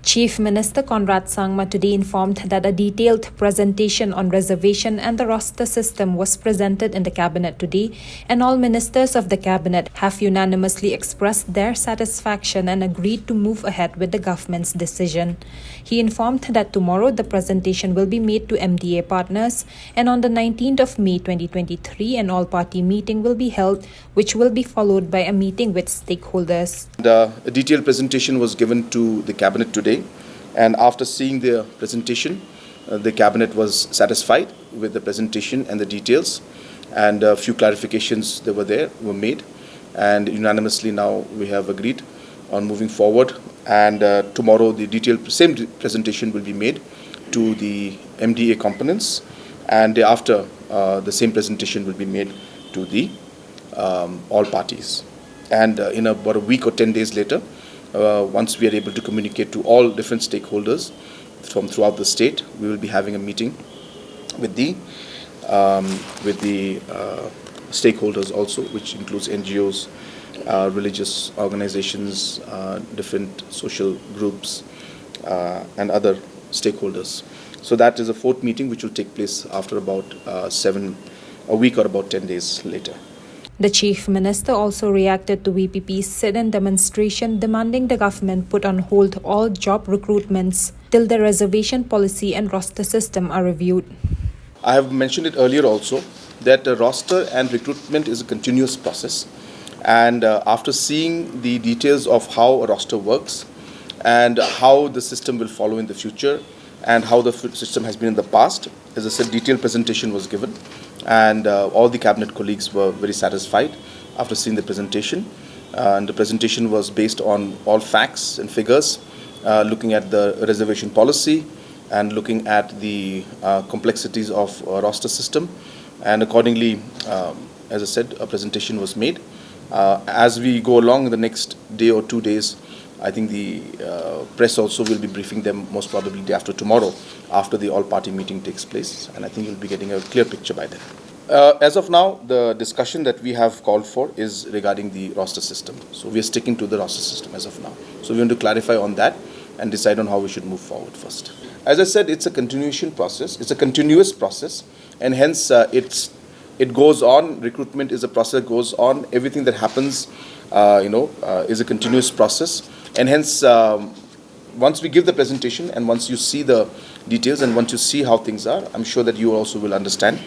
Chief Minister Conrad Sangma today informed that a detailed presentation on reservation and the roster system was presented in the Cabinet today, and all ministers of the Cabinet have unanimously expressed their satisfaction and agreed to move ahead with the government's decision. He informed that tomorrow the presentation will be made to MDA partners, and on the 19th of May 2023 an all-party meeting will be held, which will be followed by a meeting with stakeholders. A detailed presentation was given to the Cabinet today. And after seeing the presentation, the Cabinet was satisfied with the presentation and the details, and a few clarifications that were made, and unanimously now we have agreed on moving forward. And tomorrow the same presentation will be made to the MDA components, and thereafter the same presentation will be made to the all parties. And in about a week or 10 days later, once we are able to communicate to all different stakeholders from throughout the state, we will be having a meeting with the stakeholders also, which includes NGOs, religious organizations, different social groups, and other stakeholders. So that is a fourth meeting which will take place after about a week or about 10 days later. The Chief Minister also reacted to VPP's sit-in demonstration demanding the government put on hold all job recruitments till the reservation policy and roster system are reviewed. I have mentioned it earlier also that the roster and recruitment is a continuous process, and after seeing the details of how a roster works and how the system will follow in the future and how the system has been in the past, as I said, detailed presentation was given, and all the Cabinet colleagues were very satisfied after seeing the presentation. And the presentation was based on all facts and figures, looking at the reservation policy and looking at the complexities of roster system, and accordingly, as I said, a presentation was made. As we go along in the next day or 2 days, I think the press also will be briefing them most probably day after tomorrow, after the all-party meeting takes place, and I think you'll be getting a clear picture by then. As of now, the discussion that we have called for is regarding the roster system. So we are sticking to the roster system as of now. So we want to clarify on that and decide on how we should move forward first. As I said, it's a continuation process. It's a continuous process, and hence it goes on. Recruitment is a process that goes on. Everything that happens, is a continuous process. And hence, once we give the presentation and once you see the details and once you see how things are, I'm sure that you also will understand.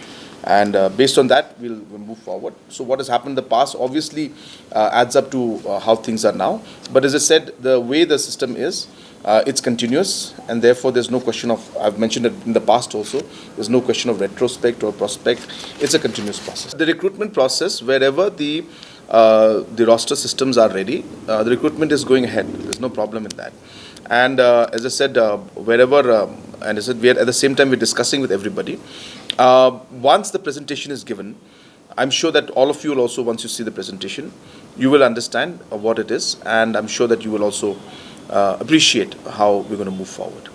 And based on that, we'll move forward. So what has happened in the past obviously adds up to how things are now. But as I said, the way the system is, it's continuous, and therefore there's no question of, I've mentioned it in the past also, there's no question of retrospect or prospect. It's a continuous process. The recruitment process, wherever the roster systems are ready, the recruitment is going ahead. There's no problem in that. And as I said, wherever, and as I said, we are, at the same time we're discussing with everybody. Once the presentation is given, I'm sure that all of you will also, once you see the presentation, you will understand what it is, and I'm sure that you will also appreciate how we're going to move forward.